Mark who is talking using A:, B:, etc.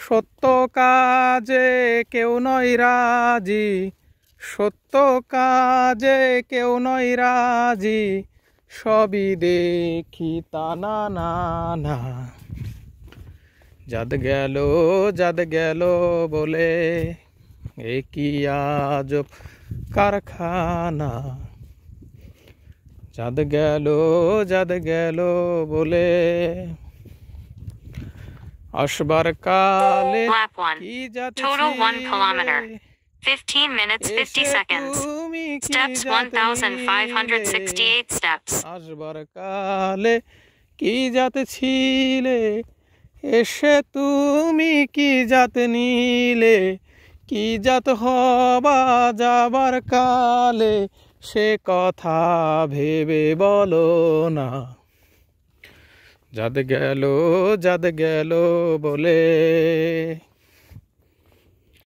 A: সত্য কাজে কেউ নয় রাজি, সত্য কাজে কেউ নয় রাজি, সবই দেখি তা না না না। যাদ গেল বলে এ কি আজব কারখানা। যাদ গেল বলে আসবার কালে কি জাতি
B: Total 1 kilometer.
A: ছিলে,
B: 15 minutes 50
A: এসে
B: seconds.
A: তুমি কি
B: Steps
A: জাত
B: 1568 steps.
A: আসবার কালে কি জাত ছিলে, এসে তুমি কি জাত নিলে, কি জাত হবা যাবার কালে, সে কথা ভেবে বলো না। যাদ গেল বলে